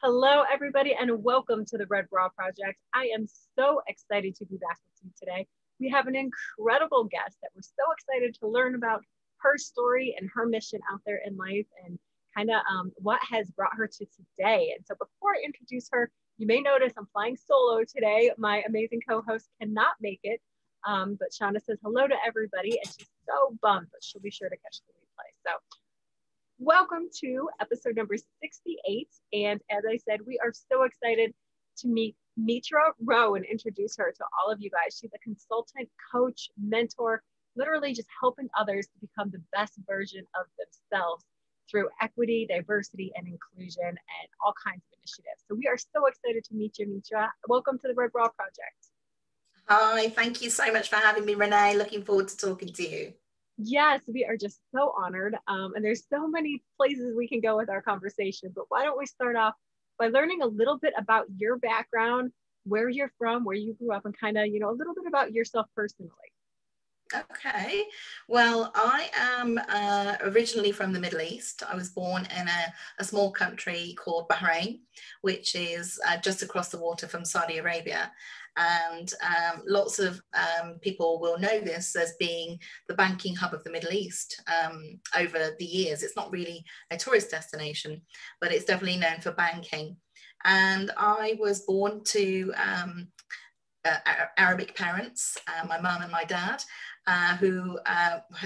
Hello, everybody, and welcome to the Red Bra Project. I am so excited to be back with you today. We have an incredible guest that we're so excited to learn about her story and her mission out there in life and kind of what has brought her to today. And so before I introduce her, you may notice I'm flying solo today. My amazing co-host cannot make it, but Shauna says hello to everybody, and she's so bummed, but she'll be sure to catch the replay. So welcome to episode number 68. And as I said, we are so excited to meet Metra Rowe and introduce her to all of you guys. She's a consultant, coach, mentor, literally just helping others to become the best version of themselves through equity, diversity, and inclusion, and all kinds of initiatives. So we are so excited to meet you, Metra. Welcome to the Red Bra Project. Hi, thank you so much for having me, Renee. Looking forward to talking to you. Yes, we are just so honored. And there's so many places we can go with our conversation, but why don't we start off by learning a little bit about your background, where you're from, where you grew up, and kind of, a little bit about yourself personally. Okay, well, I am originally from the Middle East. I was born in a small country called Bahrain, which is just across the water from Saudi Arabia. And lots of people will know this as being the banking hub of the Middle East over the years. It's not really a tourist destination, but it's definitely known for banking. And I was born to Arabic parents, my mum and my dad, who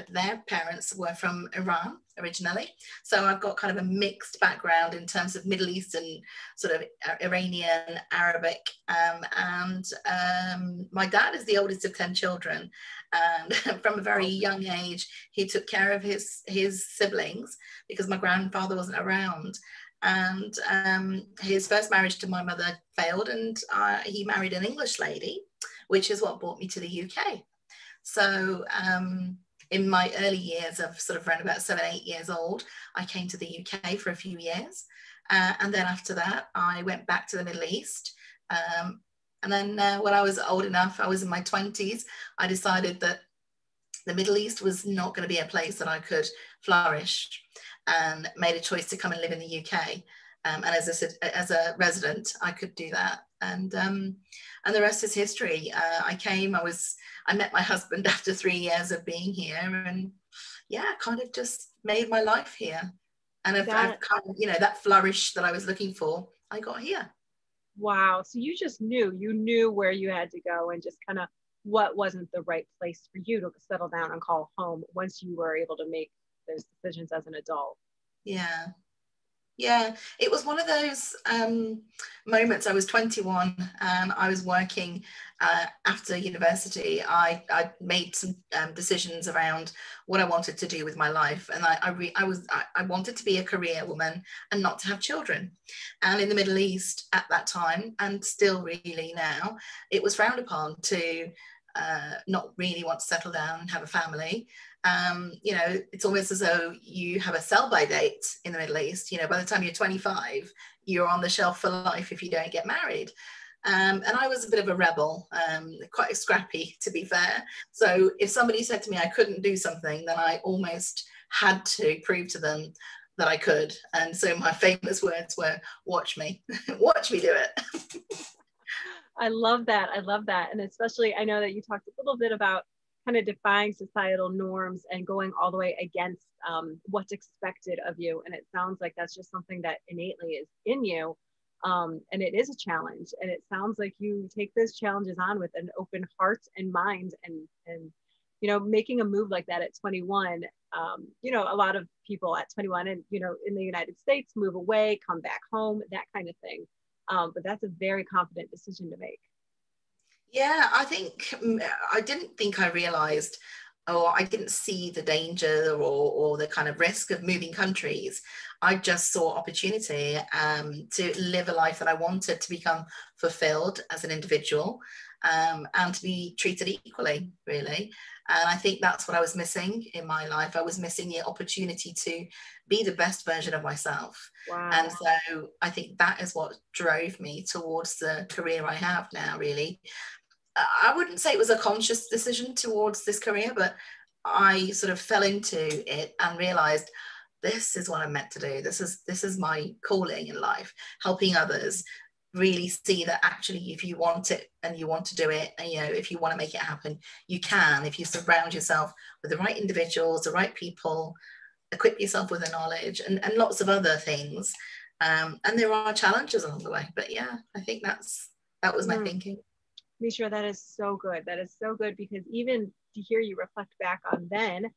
their parents were from Iran originally. So I've got kind of a mixed background in terms of Middle Eastern, sort of Iranian, Arabic, and my dad is the oldest of 10 children. And from a very young age, he took care of his siblings because my grandfather wasn't around. And his first marriage to my mother failed, and he married an English lady, which is what brought me to the UK. So in my early years of sort of around about 7, 8 years old, I came to the UK for a few years. And then after that, I went back to the Middle East. And then when I was old enough, I was in my 20s, I decided that the Middle East was not going to be a place that I could flourish, and made a choice to come and live in the UK. And as I said, as a resident, I could do that. And the rest is history. I met my husband after 3 years of being here, and yeah, kind of just made my life here. And I've kind of, that flourish that I was looking for, I got here. Wow. So you just knew where you had to go, and just kind of what wasn't the right place for you to settle down and call home once you were able to make those decisions as an adult. Yeah, it was one of those moments. I was 21 and I was working after university. I made some decisions around what I wanted to do with my life, and I wanted to be a career woman and not to have children. And in the Middle East at that time, and still really now, it was frowned upon to not really want to settle down and have a family. It's almost as though you have a sell-by date in the Middle East. By the time you're 25, you're on the shelf for life if you don't get married. And I was a bit of a rebel, quite scrappy, to be fair. So if somebody said to me I couldn't do something, then I almost had to prove to them that I could. And so my famous words were, watch me, watch me do it. I love that. And especially, I know that you talked a little bit about kind of defying societal norms and going all the way against what's expected of you. And it sounds like that's just something that innately is in you. And it is a challenge. And it sounds like you take those challenges on with an open heart and mind, and making a move like that at 21. A lot of people at 21 and, in the United States move away, come back home, that kind of thing. But that's a very confident decision to make. Yeah, I didn't think I realized, or I didn't see the danger or the kind of risk of moving countries. I just saw opportunity to live a life that I wanted, to become fulfilled as an individual, and to be treated equally, really. And I think that's what I was missing in my life. I was missing the opportunity to be the best version of myself. Wow. And so I think that is what drove me towards the career I have now, really. I wouldn't say it was a conscious decision towards this career, but I sort of fell into it and realized this is what I'm meant to do. This is my calling in life, helping others really see that actually if you want it and you want to do it, and if you want to make it happen, you can, if you surround yourself with the right individuals, the right people, equip yourself with the knowledge and lots of other things. And there are challenges along the way, but yeah, I think that was my thinking. Mishra, that is so good. That is so good, because even to hear you reflect back on then,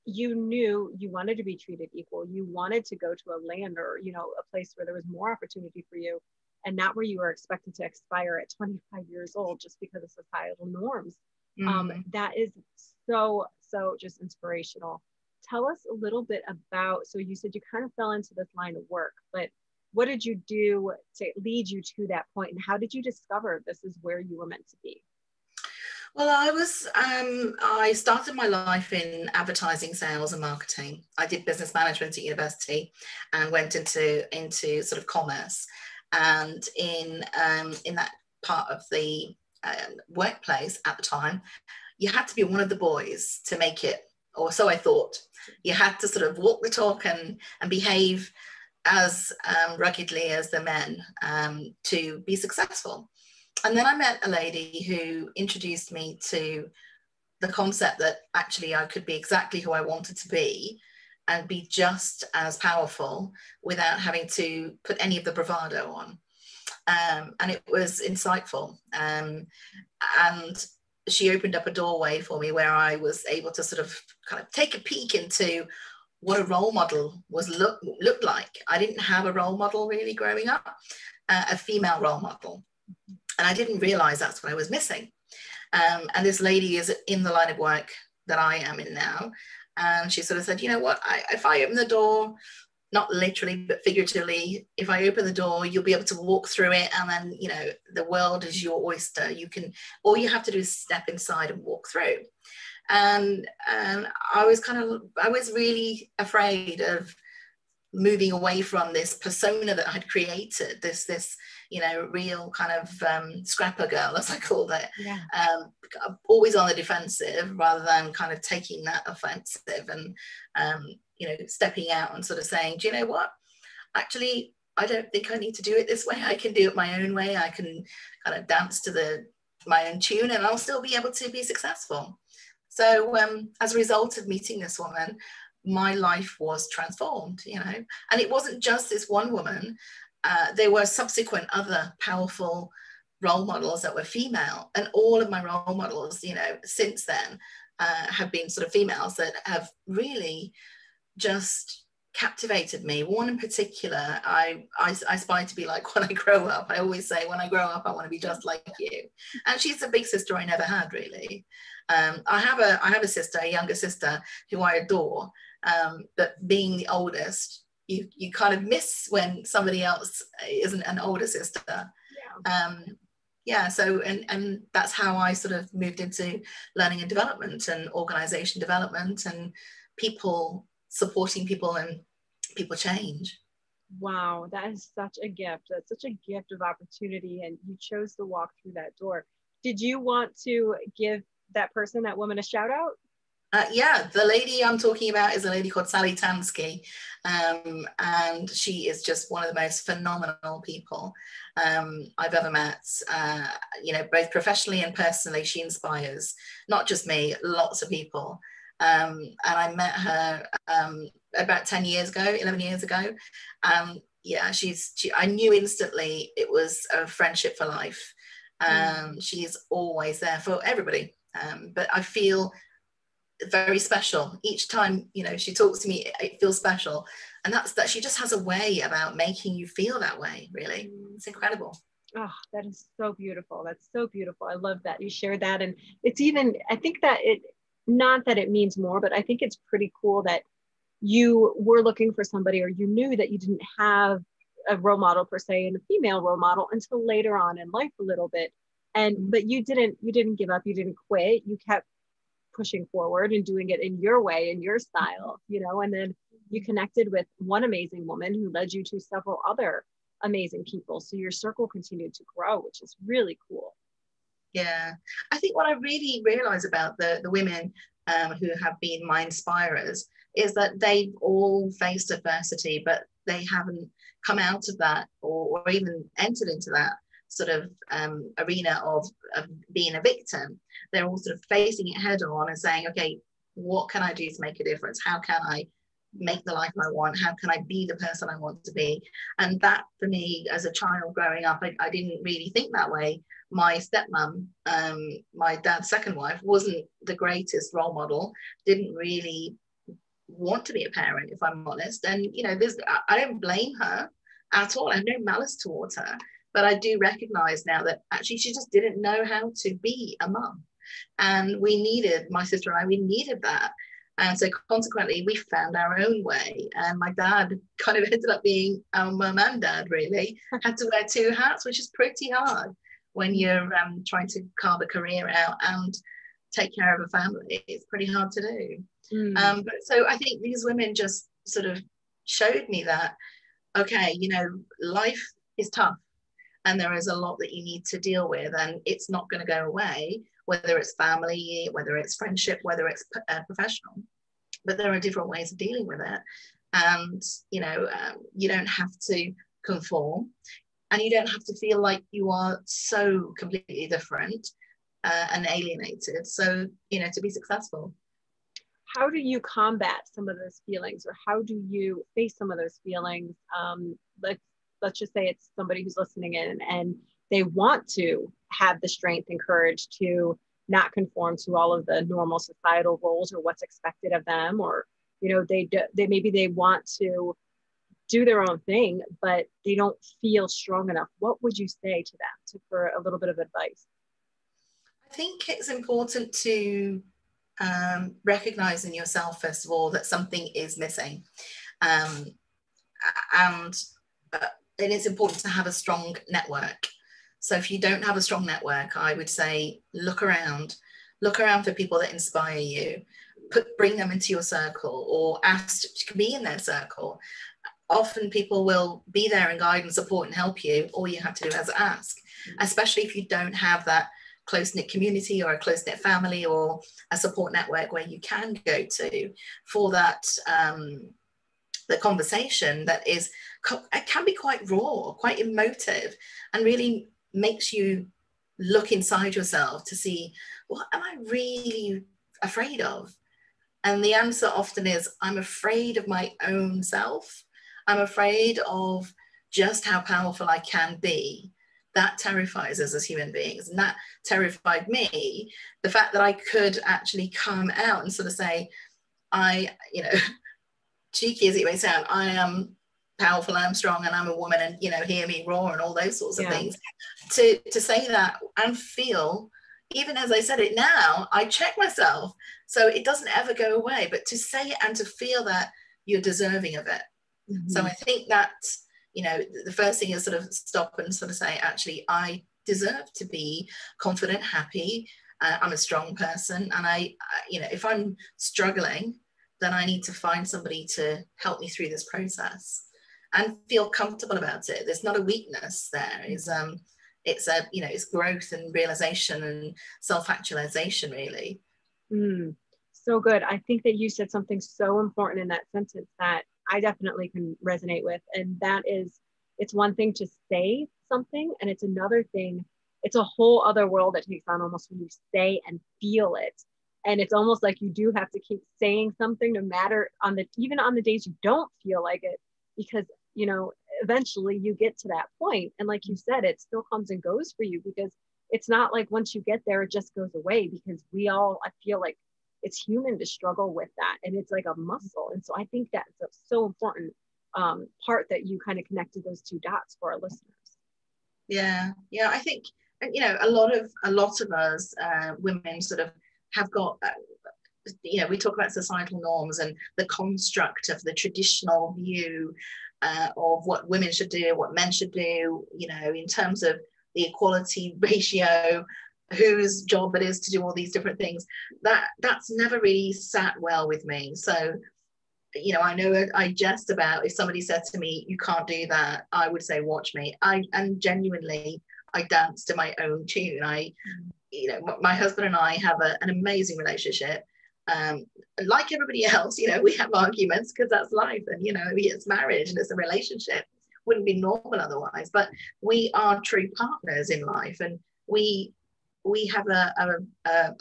you knew you wanted to be treated equal. You wanted to go to a land or, a place where there was more opportunity for you, and not where you were expected to expire at 25 years old just because of societal norms. That is so just inspirational. Tell us a little bit about, so you said you kind of fell into this line of work, but what did you do to lead you to that point, and how did you discover this is where you were meant to be? Well, I started my life in advertising, sales and marketing. I did business management at university and went into sort of commerce. And in that part of the workplace at the time, you had to be one of the boys to make it, or so I thought. You had to sort of walk the talk and behave as ruggedly as the men to be successful. And then I met a lady who introduced me to the concept that actually I could be exactly who I wanted to be and be just as powerful without having to put any of the bravado on. And it was insightful. And she opened up a doorway for me where I was able to sort of kind of take a peek into what a role model looked like. I didn't have a role model really growing up, a female role model. And I didn't realize that's what I was missing. And this lady is in the line of work that I am in now. And she sort of said, you know what, if I open the door, not literally, but figuratively, if I open the door, you'll be able to walk through it. And then, the world is your oyster. All you have to do is step inside and walk through. And I was really afraid of moving away from this persona that I'd created, this real kind of scrapper girl, as I called it. Yeah. Always on the defensive rather than kind of taking that offensive and stepping out and sort of saying, do you know what, actually I don't think I need to do it this way. I can do it my own way. I can kind of dance to my own tune and I'll still be able to be successful. So as a result of meeting this woman, my life was transformed, and it wasn't just this one woman. There were subsequent other powerful role models that were female, and all of my role models, since then have been sort of females that have really just captivated me. One in particular, I aspire to be like when I grow up. I always say when I grow up, I want to be just like you. And she's a big sister I never had, really. I have a sister, a younger sister, who I adore. But being the oldest, you kind of miss when somebody else isn't an older sister. Yeah. So and that's how I sort of moved into learning and development and organization development and supporting people and people change. Wow, that is such a gift. That's such a gift of opportunity, and you chose to walk through that door. Did you want to give that woman a shout out? Yeah, the lady I'm talking about is a lady called Sally Tanski, and she is just one of the most phenomenal people I've ever met. Both professionally and personally, she inspires not just me, lots of people. And I met her about 11 years ago. I knew instantly it was a friendship for life. She's always there for everybody. But I feel very special each time she talks to me. It feels special, and that's that she just has a way about making you feel that way. Really, it's incredible. Oh, that is so beautiful. That's so beautiful. I love that you shared that. And it's even, I think that not that it means more, but I think it's pretty cool that you were looking for somebody, or you knew that you didn't have a role model per se, and a female role model until later on in life a little bit. But you didn't give up. You didn't quit. You kept pushing forward and doing it in your way, in your style, and then you connected with one amazing woman who led you to several other amazing people. So your circle continued to grow, which is really cool. Yeah, I think what I really realized about the women who have been my inspirers, is that they've all faced adversity, but they haven't come out of that or even entered into that sort of arena of being a victim. They're all sort of facing it head on and saying, okay, what can I do to make a difference? How can I make the life I want? How can I be the person I want to be? And that, for me, as a child growing up, I didn't really think that way. My stepmom, my dad's second wife, wasn't the greatest role model, didn't really want to be a parent, if I'm honest. And, you know, I don't blame her at all. I have no malice towards her. But I do recognize now that actually she just didn't know how to be a mum. And we needed, my sister and I, we needed that. And so consequently, we found our own way. And my dad kind of ended up being our mum and dad, really. Had to wear two hats, which is pretty hard when you're trying to carve a career out and take care of a family. It's pretty hard to do. But so I think these women just sort of showed me that, okay, you know, life is tough and there is a lot that you need to deal with, and it's not going to go away, whether it's family, whether it's friendship, whether it's professional. But there are different ways of dealing with it. And, you know, you don't have to conform, and you don't have to feel like you are so completely different and alienated. So, you know, to be successful. How do you combat some of those feelings, or how do you face some of those feelings? Let's just say it's somebody who's listening in and they want to have the strength and courage to not conform to all of the normal societal roles or what's expected of them, or, you know, they maybe they want to do their own thing, but they don't feel strong enough. What would you say to them for a little bit of advice? I think it's important to recognize in yourself, first of all, that something is missing. And it's important to have a strong network. So if you don't have a strong network, I would say look around for people that inspire you, bring them into your circle, or ask to be in their circle. Often people will be there and guide and support and help you. All you have to do is ask, especially if you don't have that close-knit community or a close-knit family or a support network where you can go to for that the conversation that is, it can be quite raw, quite emotive, and really makes you look inside yourself to see, what am I really afraid of? And the answer often is, I'm afraid of my own self. I'm afraid of just how powerful I can be. That terrifies us as human beings. And that terrified me, the fact that I could actually come out and sort of say, you know, cheeky as it may sound, I am powerful, I'm strong, and I'm a woman, and, you know, hear me roar and all those sorts of things. To say that and feel, even as I said it now, I check myself. So it doesn't ever go away, but to say it and to feel that you're deserving of it. Mm-hmm. So I think that, you know, the first thing is sort of stop and sort of say, actually, I deserve to be confident, happy. I'm a strong person. And you know, if I'm struggling, then I need to find somebody to help me through this process and feel comfortable about it. There's not a weakness there. It's a, you know, it's growth and realization and self-actualization, really. So good. I think that you said something so important in that sentence that I definitely can resonate with. And that is, it's one thing to say something, and it's another thing, it's a whole other world that takes on almost when you say and feel it. And it's almost like you do have to keep saying something, no matter even on the days you don't feel like it, because, you know, eventually you get to that point. And like you said, it still comes and goes for you, because it's not like once you get there, it just goes away, because I feel like it's human to struggle with that. And it's like a muscle. And so I think that's a so important part that you kind of connected those two dots for our listeners. Yeah. I think, you know, a lot of us women sort of have got, you know, we talk about societal norms and the construct of the traditional view of what women should do, what men should do, you know, in terms of the equality ratio, whose job it is to do all these different things. That's never really sat well with me. So, you know I jest about, if somebody said to me, you can't do that, I would say, watch me. And genuinely, I dance to my own tune. You know, my husband and I have an amazing relationship. like everybody else, you know, we have arguments because that's life, and you know, it's marriage and it's a relationship. Wouldn't be normal otherwise. But we are true partners in life, and we have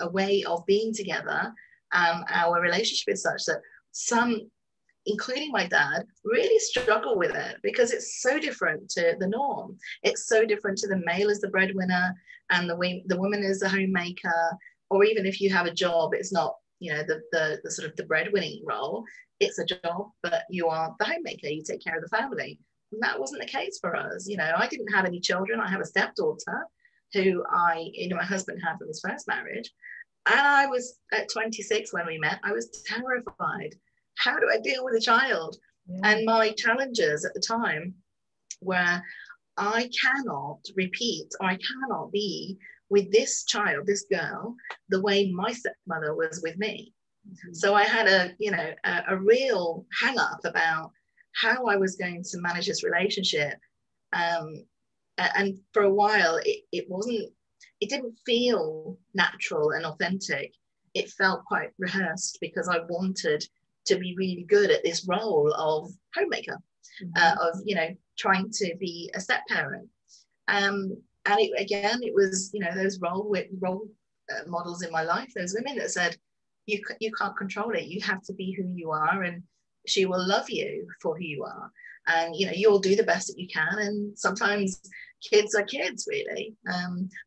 a way of being together. Our relationship is such that some, including my dad, really struggle with it because it's so different to the norm. It's so different to the male as the breadwinner and the woman as the homemaker, or even if you have a job, it's not, you know, the sort of the breadwinning role. It's a job, but you are the homemaker. You take care of the family. And that wasn't the case for us. You know, I didn't have any children. I have a stepdaughter who my husband had from his first marriage. And I was at 26 when we met. I was terrified. How do I deal with a child? Yeah. And my challenges at the time were, I cannot repeat, or I cannot be with this child, this girl, the way my stepmother was with me. Mm-hmm. So I had a real hang up about how I was going to manage this relationship. And for a while, it didn't feel natural and authentic. It felt quite rehearsed because I wanted to be really good at this role of homemaker, mm-hmm. Of, you know, trying to be a step parent. And it was, you know, those role models in my life, those women that said, you can't control it. You have to be who you are, and she will love you for who you are. And, you know, you'll do the best that you can. And sometimes kids are kids, really.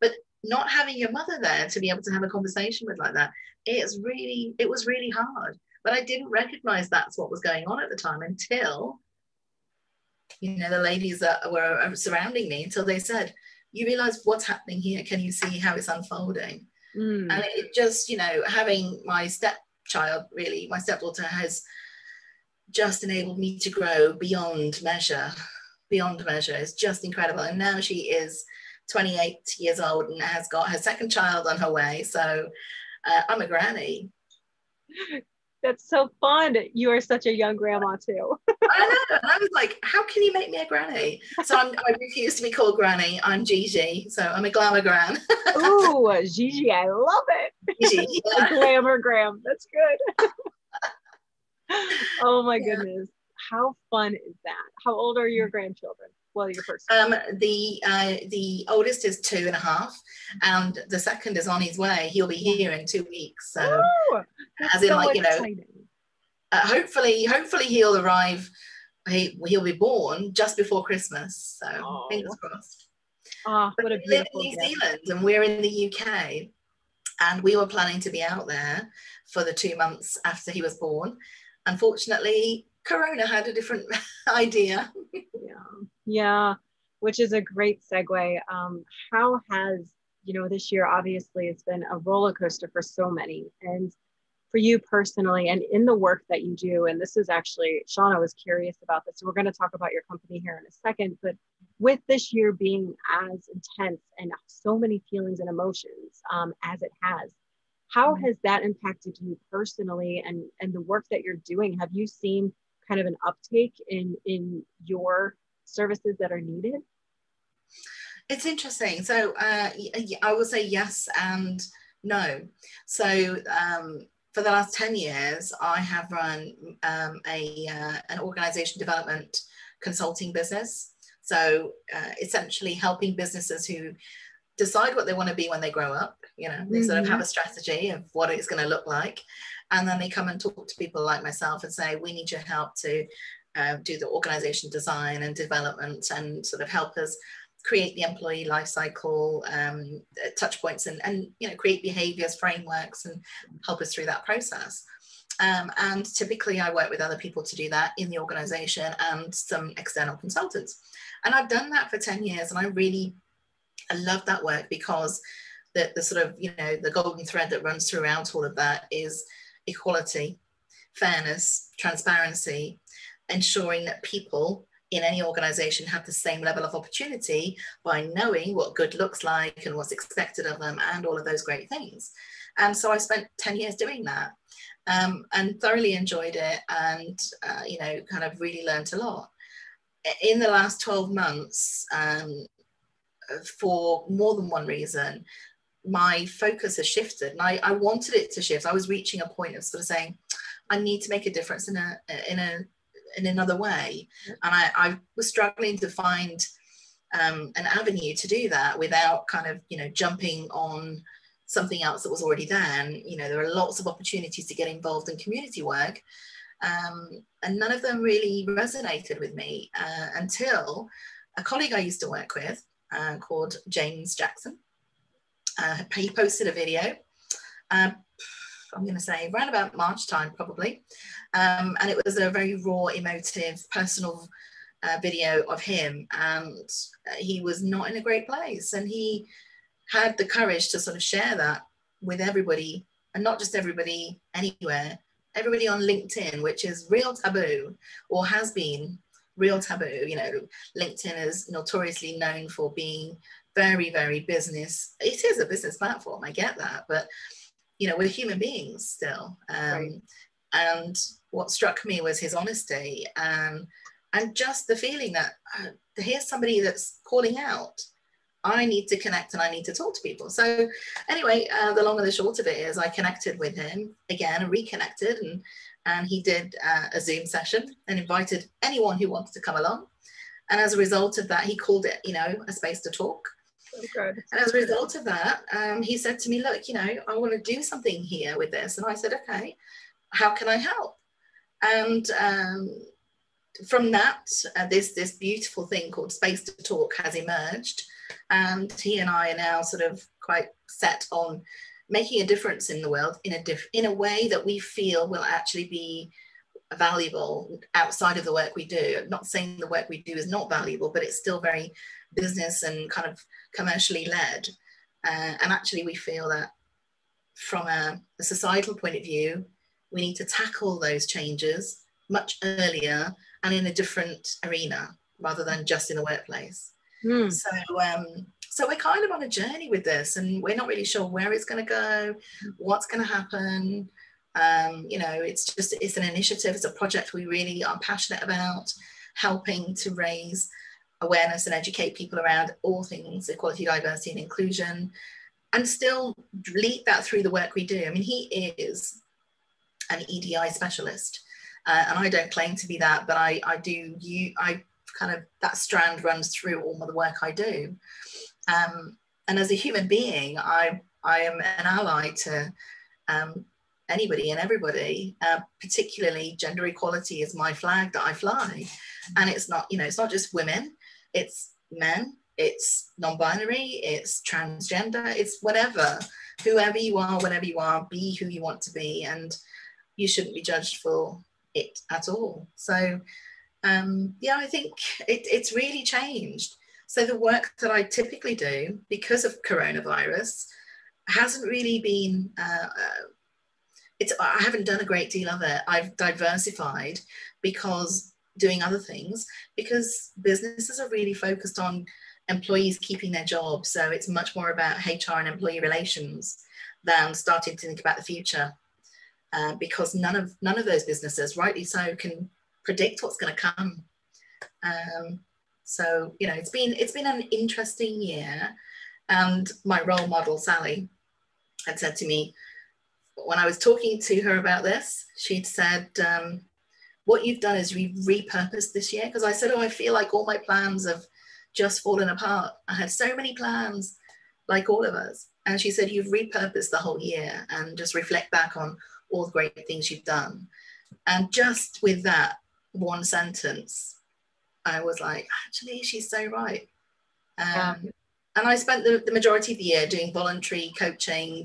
But not having your mother there to be able to have a conversation with like that, it was really hard. But I didn't recognize that's what was going on at the time until, you know, the ladies that were surrounding me, until they said, you realize what's happening here? Can you see how it's unfolding? Mm. And it just, you know, having my stepchild, really, my stepdaughter, has just enabled me to grow beyond measure. It's just incredible. And now she is 28 years old and has got her second child on her way. So I'm a granny. That's so fun. You are such a young grandma too. I know. And I was like, how can you make me a granny? So I refuse to be called granny. I'm Gigi. So I'm a glamour gran. Ooh, Gigi, I love it. Gigi, yeah. A glamour gram. That's good. Oh my goodness. How fun is that? How old are your grandchildren? Well, your first. The oldest is 2.5, and the second is on his way. He'll be here in 2 weeks. So, as in, so like, you know, hopefully he'll arrive. He'll be born just before Christmas. So fingers crossed. Oh, what a beautiful New Zealand, and we're in the UK, and we were planning to be out there for the 2 months after he was born. Unfortunately, Corona had a different idea. Yeah, which is a great segue. How has, you know, this year, obviously it's been a roller coaster for so many, and for you personally, and in the work that you do, and this is actually, Shauna was curious about this, so we're going to talk about your company here in a second, but with this year being as intense and so many feelings and emotions as it has, how has that impacted you personally and the work that you're doing? Have you seen kind of an uptake in your services that are needed? It's interesting. So I will say yes and no. So for the last 10 years, I have run an organization development consulting business. So essentially helping businesses who decide what they want to be when they grow up. You know, they sort of have a strategy of what it's going to look like. And then they come and talk to people like myself and say, we need your help to do the organization design and development and sort of help us create the employee life cycle, touch points, and you know, create behaviors, frameworks, and help us through that process. And typically I work with other people to do that in the organization and some external consultants. And I've done that for 10 years, and I love that work because the sort of, you know, the golden thread that runs throughout all of that is equality, fairness, transparency, ensuring that people in any organization have the same level of opportunity by knowing what good looks like and what's expected of them and all of those great things. And so I spent 10 years doing that and thoroughly enjoyed it, and, you know, kind of really learned a lot. In the last 12 months, for more than one reason, my focus has shifted, and I wanted it to shift. I was reaching a point of sort of saying, I need to make a difference in another way. And I was struggling to find an avenue to do that without kind of, you know, jumping on something else that was already there. And, you know, there are lots of opportunities to get involved in community work. And none of them really resonated with me until a colleague I used to work with called James Jackson. He posted a video, I'm going to say around about March time probably, and it was a very raw, emotive, personal video of him, and he was not in a great place, and he had the courage to sort of share that with everybody, and not just everybody anywhere, everybody on LinkedIn, which is real taboo, or has been real taboo. You know, LinkedIn is notoriously known for being very, very business. It is a business platform, I get that, but you know, we're human beings still. Right. And what struck me was his honesty, and just the feeling that here's somebody that's calling out. I need to connect and I need to talk to people. So anyway, the long and the short of it is I connected with him again and reconnected, and he did a Zoom session and invited anyone who wanted to come along. And as a result of that, he called it, you know, a space to talk. Good. And as a result of that, he said to me, look, you know, I want to do something here with this. And I said, okay, how can I help? And from that, this beautiful thing called Space to Talk has emerged. And he and I are now sort of quite set on making a difference in the world in a way that we feel will actually be valuable outside of the work we do. I'm not saying the work we do is not valuable, but it's still very business and kind of commercially led. And actually we feel that from a societal point of view, we need to tackle those changes much earlier and in a different arena rather than just in the workplace. So we're kind of on a journey with this, and we're not really sure where it's going to go, what's going to happen. You know, it's an initiative, it's a project we really are passionate about, helping to raise awareness and educate people around all things equality, diversity and inclusion, and still lead that through the work we do. I mean, he is an EDI specialist, and I don't claim to be that, but I kind of, that strand runs through all of the work I do. And as a human being, I am an ally to anybody and everybody, particularly gender equality is my flag that I fly. And it's not, you know, it's not just women, it's men, it's non-binary, it's transgender, it's whatever, whoever you are, whenever you are, be who you want to be, and you shouldn't be judged for it at all. So yeah, I think it's really changed. So the work that I typically do because of coronavirus hasn't really been, I haven't done a great deal of it. I've diversified because doing other things, because businesses are really focused on employees keeping their jobs. So it's much more about HR and employee relations than starting to think about the future, because none of those businesses, rightly so, can predict what's going to come. So, you know, it's been an interesting year. And my role model, Sally, had said to me, when I was talking to her about this, she'd said, what you've done is repurposed this year. Because I said, I feel like all my plans have just fallen apart. I had so many plans, like all of us. And she said, you've repurposed the whole year and just reflect back on all the great things you've done. And just with that one sentence, I was like, actually, she's so right. And I spent the majority of the year doing voluntary coaching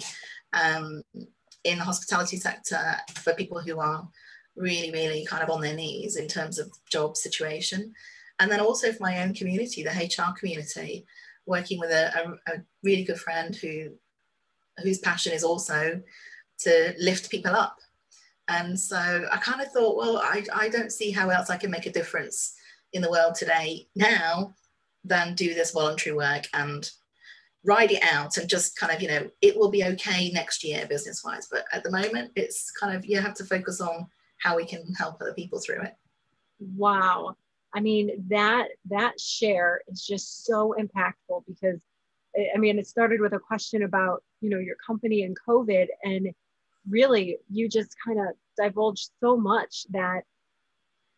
in the hospitality sector for people who are really, really kind of on their knees in terms of job situation. And then also for my own community, the HR community, working with a really good friend whose passion is also to lift people up. And so I kind of thought, well, I don't see how else I can make a difference in the world today now than do this voluntary work and ride it out and just kind of, you know, it will be okay next year business wise. But at the moment, it's kind of, you have to focus on how we can help other people through it. Wow. I mean, that share is just so impactful, because I mean, it started with a question about, you know, your company and COVID, and really you just kind of divulged so much that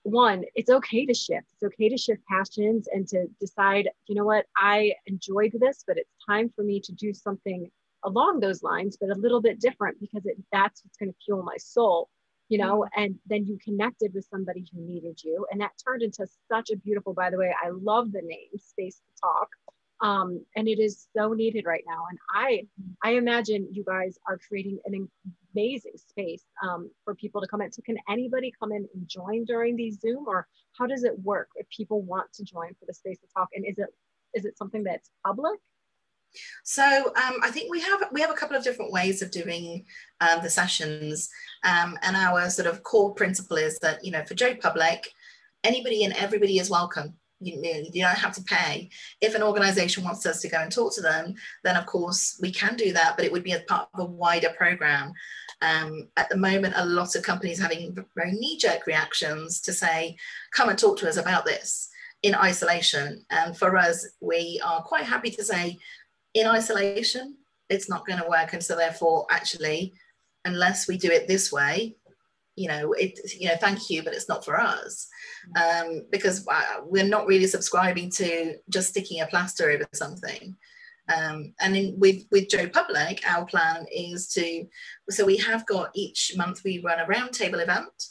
one, it's okay to shift. It's okay to shift passions and to decide, you know what, I enjoyed this, but it's time for me to do something along those lines, but a little bit different, because that's what's going to fuel my soul, you know. And then you connected with somebody who needed you. And that turned into such a beautiful, by the way, I love the name Space to Talk. And it is so needed right now. And I imagine you guys are creating an amazing space for people to come in. So can anybody come in and join during these Zoom, or how does it work if people want to join for the Space to Talk? And is it something that's public? So I think we have a couple of different ways of doing the sessions, and our sort of core principle is that, you know, for Joe Public, anybody and everybody is welcome. You don't have to pay. If an organization wants us to go and talk to them, then of course we can do that, but it would be as part of a wider program. At the moment, a lot of companies are having very knee-jerk reactions to say, come and talk to us about this in isolation. And for us, we are quite happy to say, in isolation, it's not going to work. And so therefore, actually, unless we do it this way, thank you, but it's not for us. Because we're not really subscribing to just sticking a plaster over something. With Joe Public, our plan is so we have got, each month we run a roundtable event,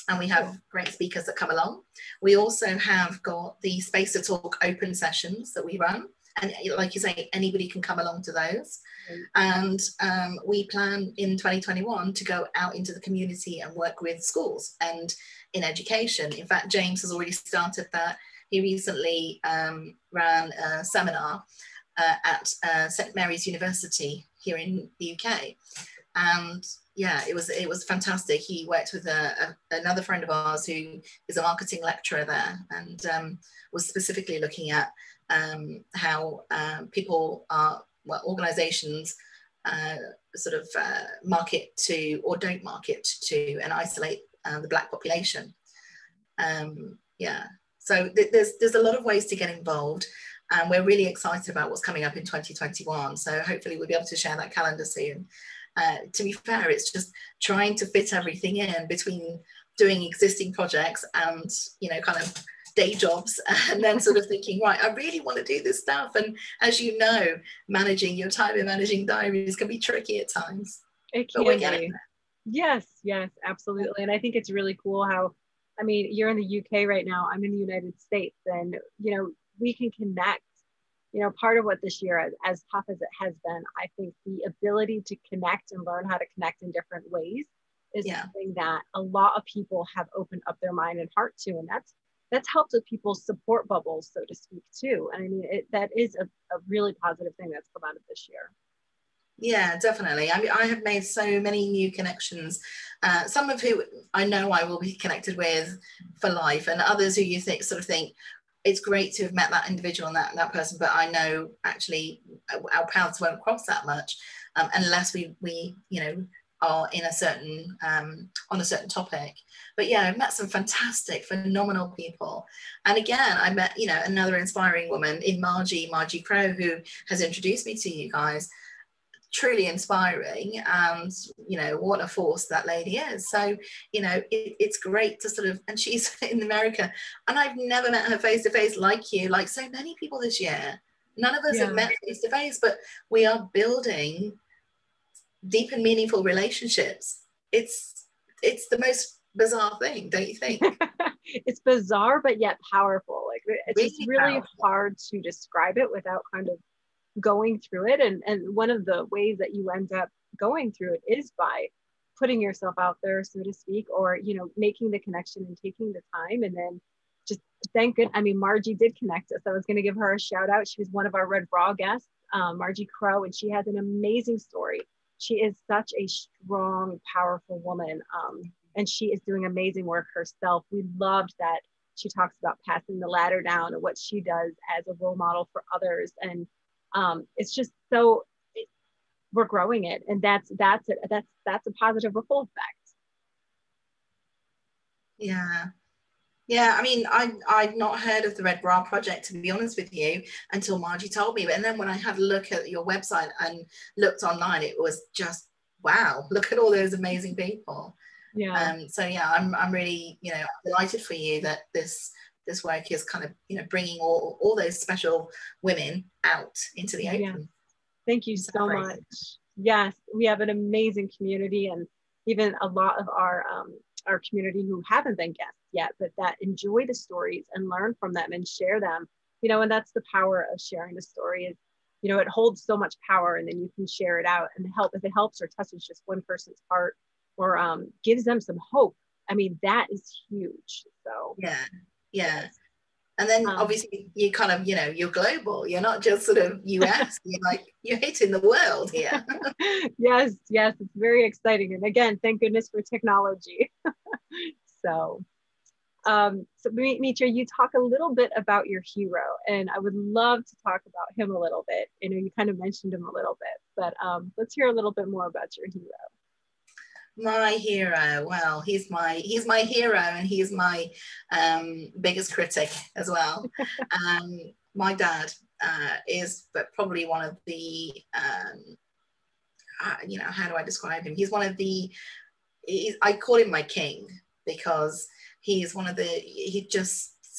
and we have great speakers that come along. We also have got the Space to Talk open sessions that we run. And like you say, anybody can come along to those. And we plan in 2021 to go out into the community and work with schools and in education. In fact, James has already started that. He recently ran a seminar at St. Mary's University here in the UK. And yeah, it was fantastic. He worked with another friend of ours who is a marketing lecturer there, and was specifically looking at how people organizations market to, or don't market to, and isolate the Black population. So there's a lot of ways to get involved, and we're really excited about what's coming up in 2021. So hopefully we'll be able to share that calendar soon. To be fair, it's just trying to fit everything in between doing existing projects and, kind of day jobs, and then sort of thinking, right, I really want to do this stuff. And as you know, managing your time and managing diaries can be tricky at times. It can be. Yes, absolutely. And I think it's really cool how, I mean, you're in the UK right now, I'm in the United States, and, we can connect. Part of what this year, as tough as it has been, I think the ability to connect and learn how to connect in different ways is something that a lot of people have opened up their mind and heart to. And that's helped with people's support bubbles, so to speak, too. And I mean, that is a really positive thing that's come out of this year. Yeah, definitely. I mean, I have made so many new connections, some of who I know I will be connected with for life, and others who you think it's great to have met that individual and that person, but I know actually our paths won't cross that much unless we are in a certain on a certain topic. But yeah, I've met some fantastic, phenomenal people. And again, I met another inspiring woman in Margie Crowe, who has introduced me to you guys. Truly inspiring, and what a force that lady is. So it's great to sort of, and she's in America, and I've never met her face to face like you, like so many people this year. None of us have met face to face, but we are building deep and meaningful relationships. It's the most bizarre thing, don't you think? It's bizarre, but yet powerful. Like, it's really just really powerful. Hard to describe it without kind of going through it. And one of the ways that you end up going through it is by putting yourself out there, so to speak, or making the connection and taking the time. And then just thank goodness. I mean, Margie did connect us. I was going to give her a shout out. She was one of our Red Raw guests, Margie Crowe, and she has an amazing story. She is such a strong, powerful woman, and she is doing amazing work herself. We loved that she talks about passing the ladder down and what she does as a role model for others. And it's just so we're growing it, and that's a positive ripple effect. Yeah, Yeah, I mean, I'd not heard of the Red Bra Project, to be honest with you, until Margie told me. And then when I had a look at your website and looked online, it was just, wow, look at all those amazing people. Yeah. So yeah, I'm really, delighted for you that this work is kind of, bringing all those special women out into the open. Yeah. Thank you so much. Yes, we have an amazing community, and even a lot of our community who haven't been guests yet, but that enjoy the stories and learn from them and share them. And that's the power of sharing the story is, it holds so much power, and then you can share it out and help. If it helps or touches just one person's heart or gives them some hope, I mean, that is huge. So yeah. And then obviously you kind of, you're global. You're not just sort of US. you're hitting the world here. Yes, it's very exciting. And again, thank goodness for technology. So Metra, you talk a little bit about your hero, and I would love to talk about him a little bit. You kind of mentioned him a little bit, but let's hear a little bit more about your hero. My hero, well, he's my hero, and he's my biggest critic as well. My dad is probably one of the how do I describe him? He's one of the, I call him my king, because he's one of the,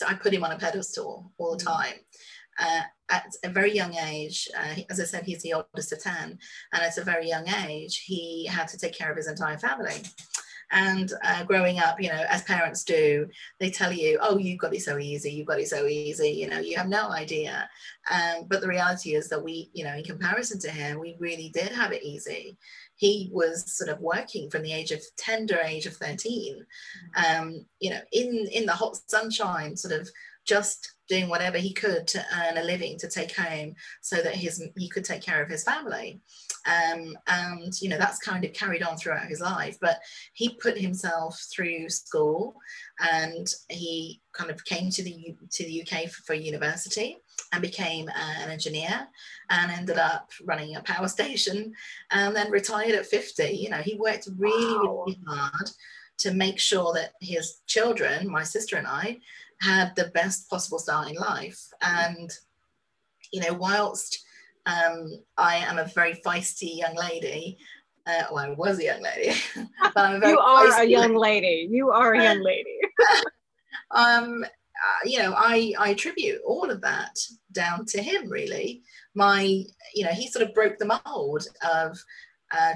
I put him on a pedestal all the time. At a very young age, as I said, he's the oldest of 10, and at a very young age, he had to take care of his entire family. And growing up, as parents do, they tell you, oh, you've got it so easy, you have no idea. But the reality is that we, in comparison to him, we really did have it easy. He was sort of working from the tender age of 13, in the hot sunshine, sort of just doing whatever he could to earn a living to take home so that he could take care of his family. And that's kind of carried on throughout his life. But he put himself through school, and he kind of came to the UK for university and became an engineer, and ended up running a power station, and then retired at 50. He worked really hard to make sure that his children, my sister and I, had the best possible start in life. And whilst I am a very feisty young lady, well, I was a young lady, but I'm a very a young lady. You are a young lady. I attribute all of that down to him, really. He sort of broke the mold of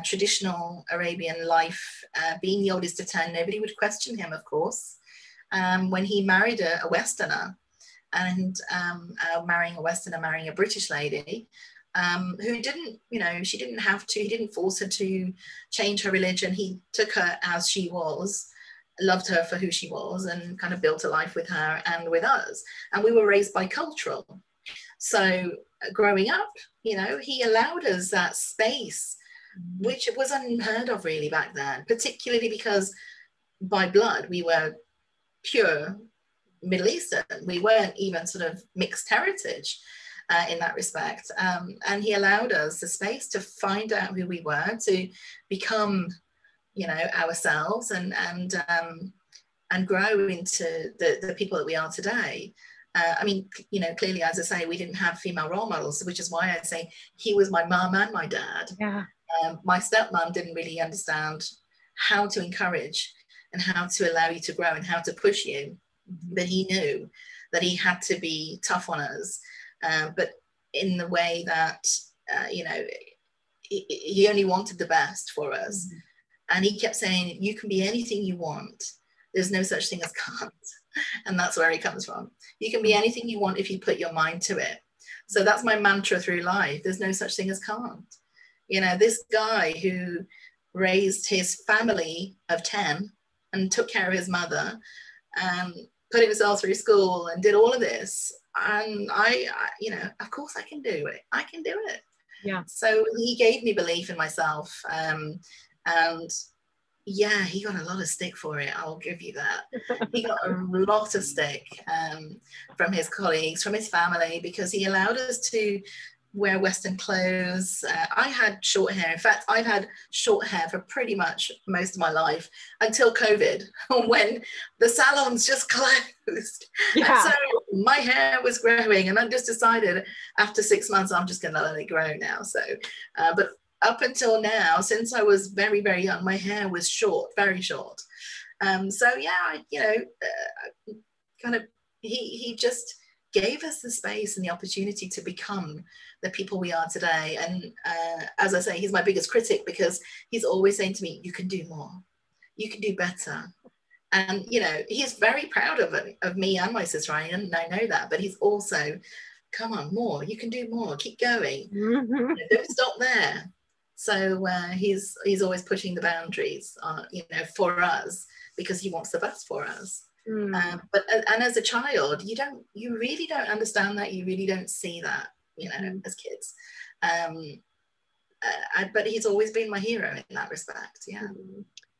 traditional Arabian life. Being the oldest of 10, nobody would question him, of course. When he married a Westerner, and marrying a British lady, who didn't, she didn't have to, he didn't force her to change her religion. He took her as she was, loved her for who she was, and kind of built a life with her and with us. And we were raised bicultural. So growing up, he allowed us that space, which was unheard of really back then, particularly because by blood we were pure Middle Eastern. We weren't even sort of mixed heritage in that respect. And he allowed us the space to find out who we were, to become, ourselves, and grow into the people that we are today. Clearly, as I say, we didn't have female role models, which is why I say he was my mum and my dad. Yeah. My stepmom didn't really understand how to encourage and how to allow you to grow and how to push you. But he knew that he had to be tough on us, but in the way that, he only wanted the best for us. Mm-hmm. And he kept saying, you can be anything you want. There's no such thing as can't. And that's where he comes from. You can be anything you want if you put your mind to it. So that's my mantra through life. There's no such thing as can't. This guy who raised his family of 10 and took care of his mother, put himself through school and did all of this. And I of course I can do it. I can do it. Yeah. So he gave me belief in myself. And yeah, he got a lot of stick for it. I'll give you that. He got a lot of stick from his colleagues, from his family, because he allowed us to wear Western clothes. I had short hair. In fact, I've had short hair for pretty much most of my life until COVID, when the salons just closed. Yeah. And so my hair was growing, and I just decided after 6 months, I'm just going to let it grow now. So, but up until now, since I was very, very young, my hair was short, very short. So yeah, kind of, he just gave us the space and the opportunity to become the people we are today. And as I say, he's my biggest critic, because he's always saying to me, you can do more, you can do better. And he's very proud of me and my sister, and I know that, but he's also, come on, more, you can do more, keep going. Mm-hmm. Don't stop there. So he's always pushing the boundaries for us, because he wants the best for us. But as a child, you really don't understand that. You really don't see that, as kids. But he's always been my hero in that respect. Yeah.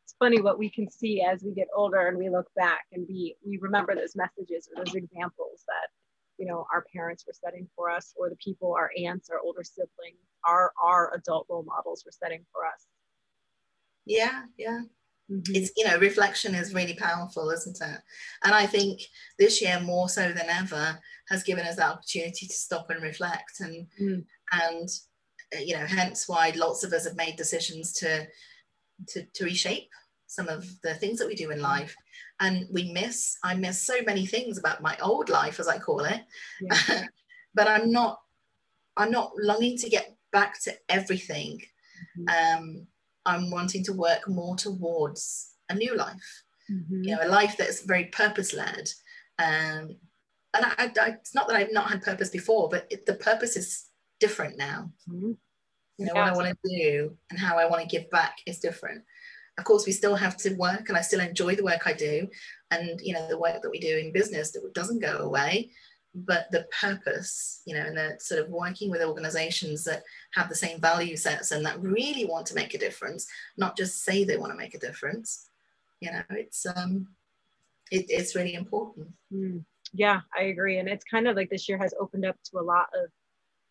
It's funny what we can see as we get older and we look back, and we remember those messages or those examples that our parents were setting for us, or the people, our aunts, our older siblings, our adult role models were setting for us. Yeah. It's reflection is really powerful, isn't it? And I think this year more so than ever has given us that opportunity to stop and reflect, and hence why lots of us have made decisions to reshape some of the things that we do in life. And I miss so many things about my old life, as I call it. Yeah. But I'm not longing to get back to everything. I'm wanting to work more towards a new life, a life that's very purpose-led. And it's not that I've not had purpose before, but the purpose is different now. What I want to do and how I want to give back is different. Of course, we still have to work, and I still enjoy the work I do. And, the work that we do in business, that doesn't go away. But the purpose, and the sort of working with organizations that have the same value sets and that really want to make a difference, not just say they want to make a difference, it's really important. Yeah, I agree. And it's kind of like this year has opened up to a lot of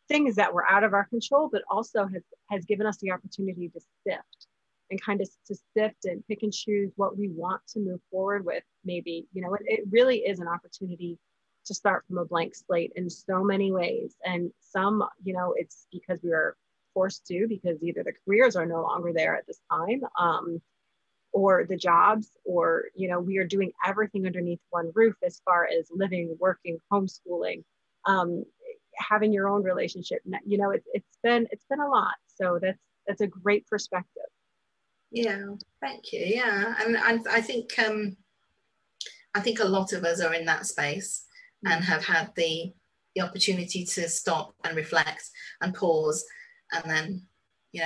things that were out of our control, but also has given us the opportunity to sift and kind of to sift and pick and choose what we want to move forward with. Maybe, it really is an opportunity to start from a blank slate in so many ways. And some, it's because we are forced to, because either the careers are no longer there at this time, or the jobs, or, we are doing everything underneath one roof as far as living, working, homeschooling, having your own relationship. It's been a lot. So that's a great perspective. Yeah, thank you. Yeah. And I think a lot of us are in that space and have had the opportunity to stop and reflect and pause, and then,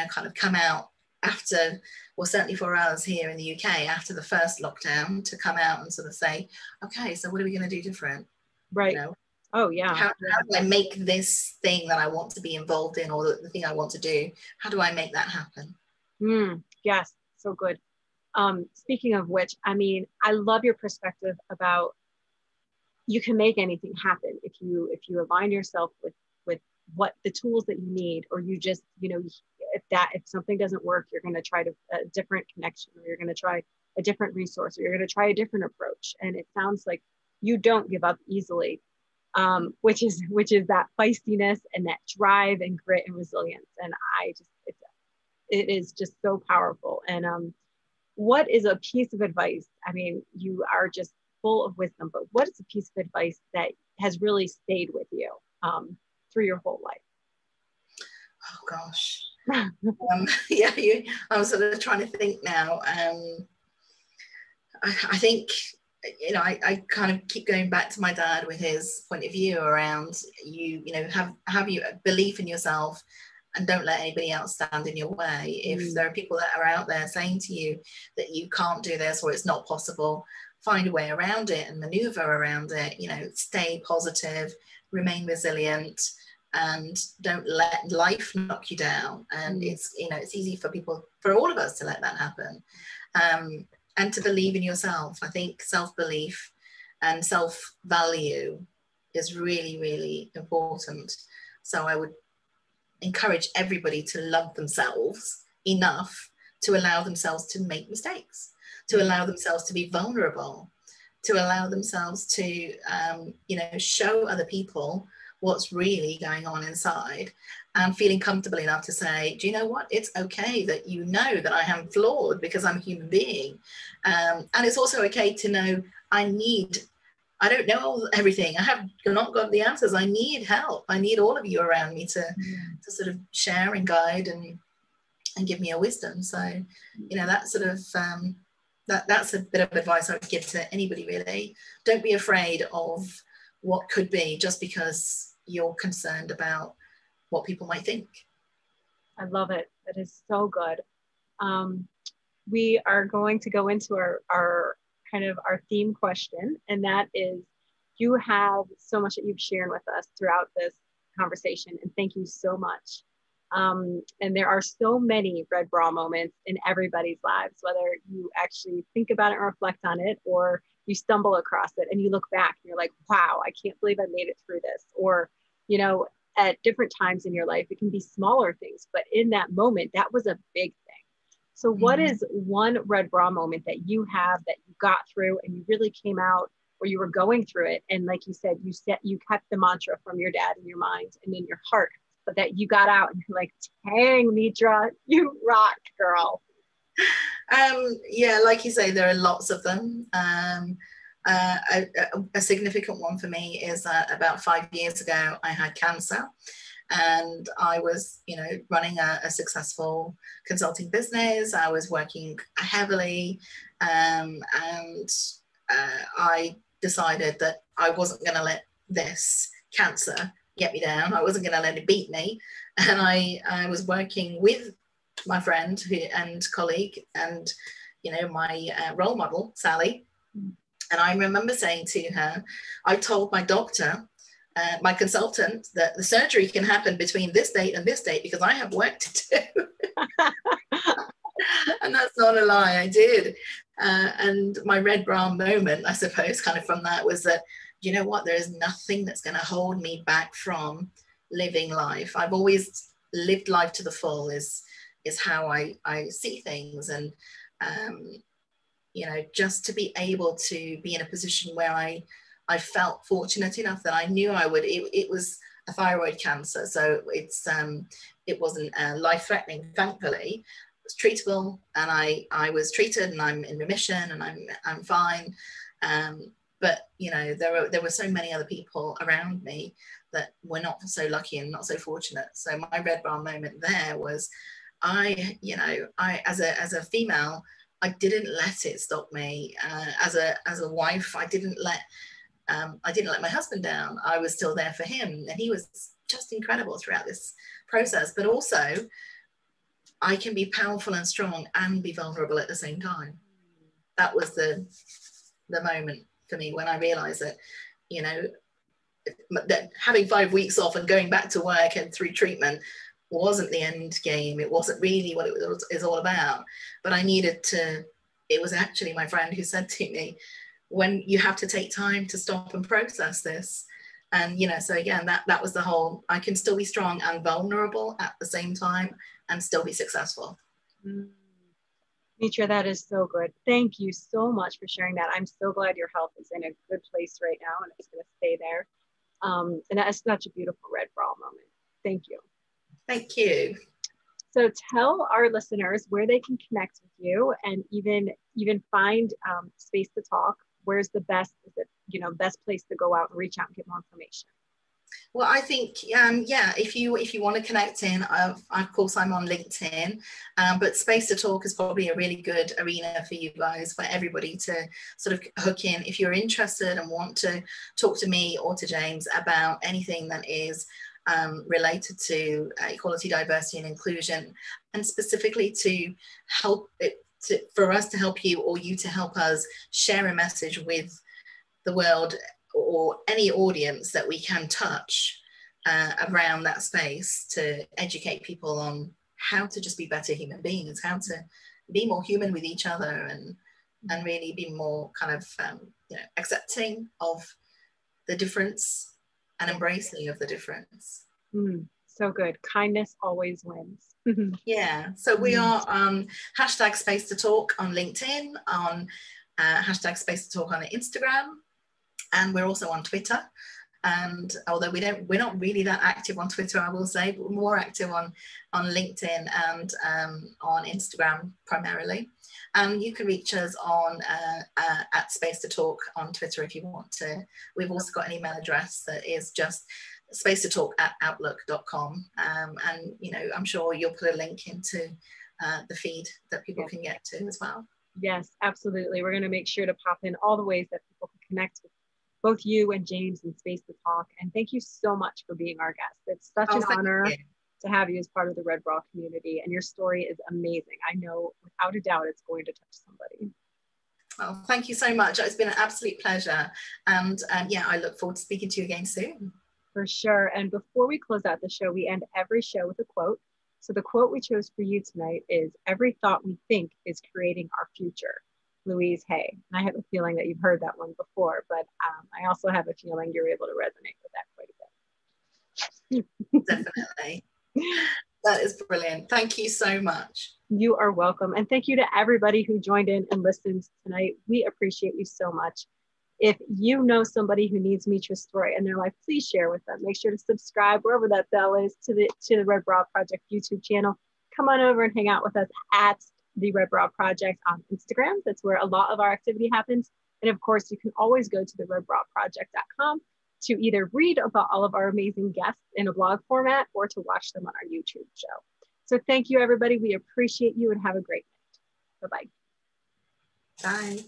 kind of come out after, well, certainly for us here in the UK, after the first lockdown, to come out and sort of say, okay, so what are we going to do different? Right. Oh, yeah. How do I make this thing that I want to be involved in, or the thing I want to do, how do I make that happen? Yes, so good. Speaking of which, I love your perspective about you can make anything happen if you align yourself with what the tools that you need, or you just, if something doesn't work, you're going to try a different connection, or you're going to try a different resource, or you're going to try a different approach. And it sounds like you don't give up easily, which is that feistiness and that drive and grit and resilience. And it is just so powerful. And what is a piece of advice? You are just full of wisdom, but what is a piece of advice that has really stayed with you through your whole life? Oh gosh. I'm sort of trying to think now. I think, I kind of keep going back to my dad with his point of view around have you belief in yourself, and don't let anybody else stand in your way. If there are people that are out there saying to you that you can't do this, or it's not possible, find a way around it and maneuver around it. Stay positive, remain resilient, and don't let life knock you down. And it's easy for all of us to let that happen, and to believe in yourself. I think self-belief and self-value is really, really important. So I would encourage everybody to love themselves enough to allow themselves to make mistakes, to allow themselves to be vulnerable, to allow themselves to, you know, show other people what's really going on inside, and feeling comfortable enough to say, do you know what? It's okay that you know that I am flawed because I'm a human being. And it's also okay to know I don't know everything. I have not got the answers. I need help. I need all of you around me to sort of share and guide and give me a wisdom. So, you know, that sort of, that's a bit of advice I would give to anybody, really. Don't be afraid of what could be just because you're concerned about what people might think. I love it. That is so good. We are going to go into our kind of our theme question, and that is, you have so much that you've shared with us throughout this conversation, and thank you so much. And there are so many red bra moments in everybody's lives, whether you actually think about it and reflect on it, or you stumble across it and you look back and you're like, wow, I can't believe I made it through this. Or, you know, at different times in your life, it can be smaller things, but in that moment, that was a big thing. So what is one red bra moment that you have that you got through and you really came out, or you were going through it, and like you said, you kept the mantra from your dad in your mind and in your heart, but that you got out and you're like, dang, Metra, you rock, girl? Yeah, like you say, there are lots of them. A significant one for me is that about 5 years ago, I had cancer, and I was, you know, running a successful consulting business. I was working heavily, and I decided that I wasn't going to let this cancer get me down. I wasn't going to let it beat me. And I was working with my friend and colleague and, you know, my role model, Sally. And I remember saying to her, I told my doctor, my consultant, that the surgery can happen between this date and this date because I have work to do. And that's not a lie, I did. And my red bra moment, I suppose, kind of from that was that, you know what, there is nothing that's going to hold me back from living life. I've always lived life to the full is how I see things. And, you know, just to be able to be in a position where I felt fortunate enough that I knew I would, it was a thyroid cancer. So it wasn't life-threatening, thankfully. It was treatable, and I was treated, and I'm in remission, and I'm fine. But, you know, there were so many other people around me that were not so lucky and not so fortunate. So my red bra moment there was, I as a female, I didn't let it stop me. As a wife, I didn't let my husband down. I was still there for him, and he was just incredible throughout this process. But also, I can be powerful and strong and be vulnerable at the same time. That was the moment for me when I realized that, you know, that having 5 weeks off and going back to work and through treatment wasn't the end game. It wasn't really what it was all about. But I needed to, it was actually my friend who said to me, when you have to take time to stop and process this. And, you know, so again, that was the whole, I can still be strong and vulnerable at the same time and still be successful. Metra, that is so good. Thank you so much for sharing that. I'm so glad your health is in a good place right now, and it's going to stay there. And that is such a beautiful red bra moment. Thank you. Thank you. So tell our listeners where they can connect with you, and even find space to talk. Where's the best, best place to go out and reach out and get more information? Well, I think, if you want to connect in, of course, I'm on LinkedIn, but Space to Talk is probably a really good arena for you guys, for everybody to sort of hook in. If you're interested and want to talk to me or to James about anything that is related to equality, diversity, and inclusion, and specifically to help for us to help you, or you to help us share a message with the world or any audience that we can touch around that space, to educate people on how to just be better human beings, how to be more human with each other, and really be more kind of accepting of the difference and embracing of the difference. So good. Kindness always wins. Yeah. So we are hashtag Space to Talk on LinkedIn, on hashtag Space to Talk on Instagram, and we're also on Twitter. And although we're not really that active on Twitter, I will say, but we're more active on LinkedIn and on Instagram primarily. And you can reach us on at Space to Talk on Twitter if you want to. We've also got an email address that is just spacetotalk@outlook.com. And you know, I'm sure you'll put a link into the feed that people can get to as well. Yes, absolutely. We're going to make sure to pop in all the ways that people can connect with both you and James in Space to Talk. And thank you so much for being our guest. It's such an honor to have you as part of the Red Raw community. And your story is amazing. I know without a doubt it's going to touch somebody. Well, thank you so much. It's been an absolute pleasure. And yeah, I look forward to speaking to you again soon. For sure. And before we close out the show, we end every show with a quote. So the quote we chose for you tonight is, "Every thought we think is creating our future." Louise Hay. And I have a feeling that you've heard that one before, but I also have a feeling you're able to resonate with that quite a bit. Definitely. That is brilliant. Thank you so much. You are welcome. And thank you to everybody who joined in and listened tonight. We appreciate you so much. If you know somebody who needs Metra's story in their life, please share with them. Make sure to subscribe wherever that bell is to the Red Raw Project YouTube channel. Come on over and hang out with us at the Red Raw Project on Instagram. That's where a lot of our activity happens. And of course, you can always go to the redrawproject.com to either read about all of our amazing guests in a blog format or to watch them on our YouTube show. So thank you, everybody. We appreciate you and have a great night. Bye-bye. Bye.